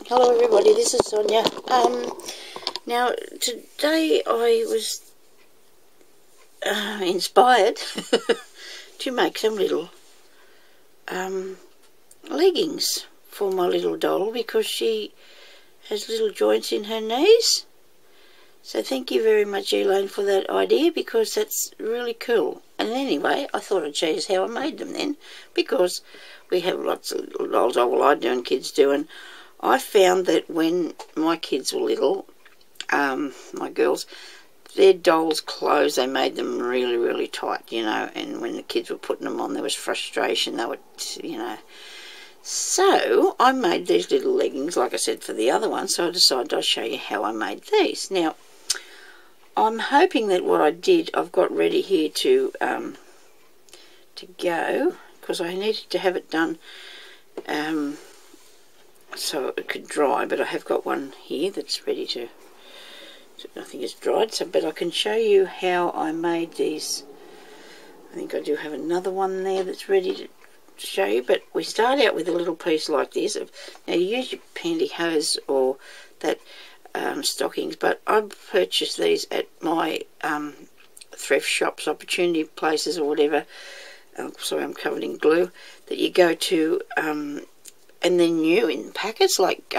Hello everybody, this is Sonia. Now today I was inspired to make some little leggings for my little doll because she has little joints in her knees. So thank you very much, Elaine, for that idea, because that's really cool. And anyway, I thought I'd show you how I made them then, because we have lots of little dolls. Oh, well, I do and kids do, and I found that when my kids were little, my girls, their dolls' clothes, they made them really, really tight, you know, and when the kids were putting them on, there was frustration. They would, you know. So I made these little leggings, like I said, for the other one, so I decided I'd show you how I made these. Now, I'm hoping that what I did, I've got ready here to go, because I needed to have it done so it could dry, but I have got one here that's ready to I think it's dried, so but I can show you how I made these. I think I do have another one there that's ready to show you, but we start out with a little piece like this. Now you use your pantyhose or that stockings, but I purchased these at my thrift shops, opportunity places or whatever. Sorry, I'm covered in glue, that you go to, and they're new in packets, like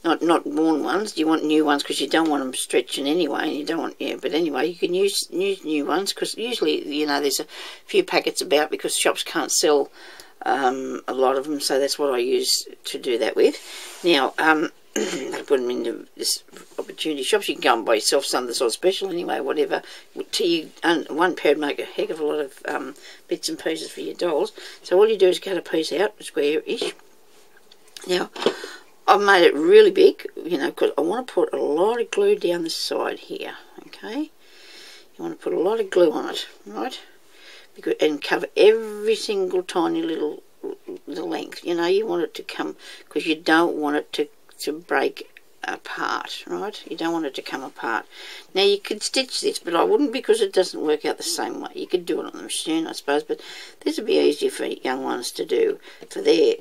not worn ones. You want new ones because you don't want them stretching anyway, and you don't want, yeah, but anyway, you can use new ones, because usually, you know, there's a few packets about because shops can't sell a lot of them, so that's what I use to do that with. Now, they put them into this opportunity shops. You can go and buy yourself some that's all special anyway, whatever. One pair would make a heck of a lot of bits and pieces for your dolls. So all you do is cut a piece out, square-ish. Now, I've made it really big, you know, because I want to put a lot of glue down the side here, okay? You want to put a lot of glue on it, right? And cover every single tiny little length. You know, you want it to come, because you don't want it to break apart, right? You don't want it to come apart. Now you could stitch this, but I wouldn't, because it doesn't work out the same way. You could do it on the machine, I suppose, but this would be easier for young ones to do for their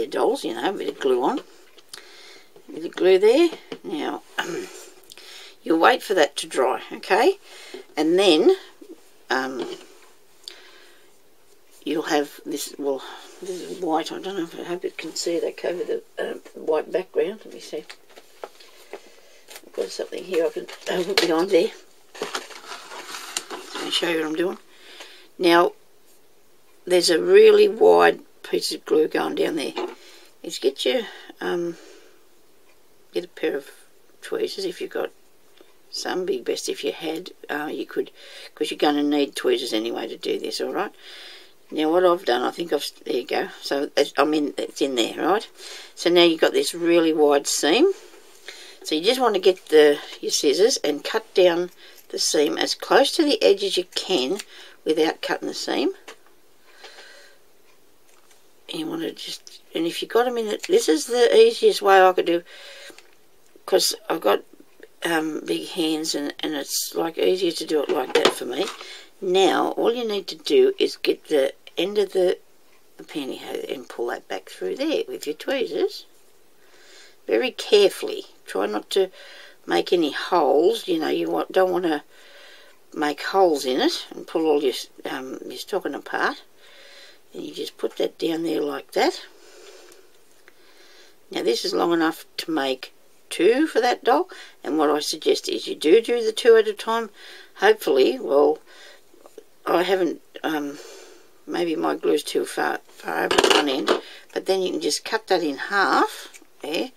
dolls, you know, a bit of glue on. A bit of glue there. Now, you'll wait for that to dry, okay? And then you'll have this, well, this is white. I don't know if I hope it can see it okay with the white background. Let me see. I've got something here I can put behind there. Let me show you what I'm doing. Now, there's a really wide piece of glue going down there. Is get your get a pair of tweezers if you've got some. Be best if you had. You could, because you're going to need tweezers anyway to do this. All right. Now what I've done, I think there you go. So I mean, it's in there, right? So now you've got this really wide seam. So you just want to get your scissors and cut down the seam as close to the edge as you can without cutting the seam. And you want to just, and if you've got them in it, this is the easiest way I could do, because I've got big hands, and it's like easier to do it like that for me. Now all you need to do is get the end of the pantyhose and pull that back through there with your tweezers very carefully. Try not to make any holes, you know. You don't want to make holes in it and pull all your stocking apart. And you just put that down there like that. Now this is long enough to make two for that doll, and what I suggest is you do the two at a time. Hopefully, well, I haven't, maybe my glue's too far over one end, but then you can just cut that in half there,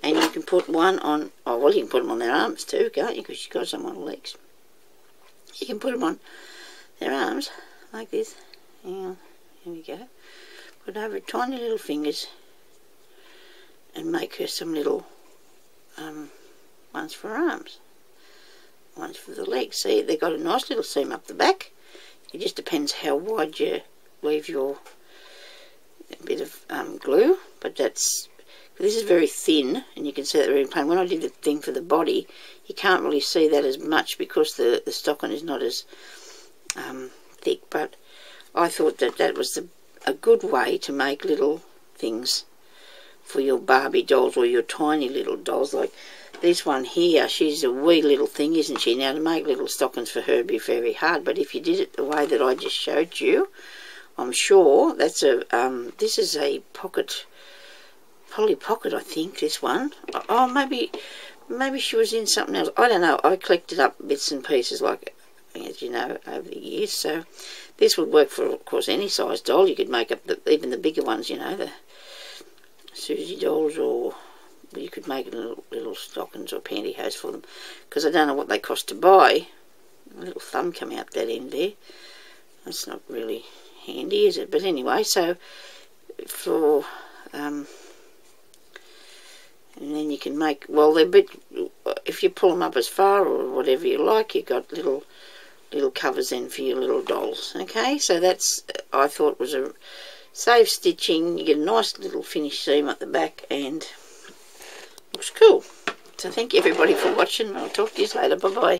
and you can put one on, oh well, you can put them on their arms too, can't you, because you've got some on legs. You can put them on their arms like this. Hang on, here we go. Put over tiny little fingers and make her some little ones for arms, ones for the legs. See, they've got a nice little seam up the back. It just depends how wide you leave your bit of glue, but this is very thin, and you can see that very plain. When I did the thing for the body, you can't really see that as much because the stocking is not as thick, but I thought that was a good way to make little things for your Barbie dolls or your tiny little dolls. Like this one here, she's a wee little thing, isn't she? Now, to make little stockings for her would be very hard, but if you did it the way that I just showed you, I'm sure that's a, this is a pocket, Polly Pocket, I think, this one. Oh, maybe she was in something else. I don't know. I collected up bits and pieces, like, as you know, over the years. So this would work for, of course, any size doll. You could make up even the bigger ones, you know, the Susie dolls, or you could make little stockings or pantyhose for them. Because I don't know what they cost to buy. A little thumb come out that end there. That's not really handy, is it? But anyway, so for and then you can make, well, they're a bit, if you pull them up as far or whatever you like, you've got little covers then for your little dolls. Okay, so that's, I thought, was a safe stitching. You get a nice little finished seam at the back, and looks cool. So thank you everybody for watching. I'll talk to you later. Bye bye.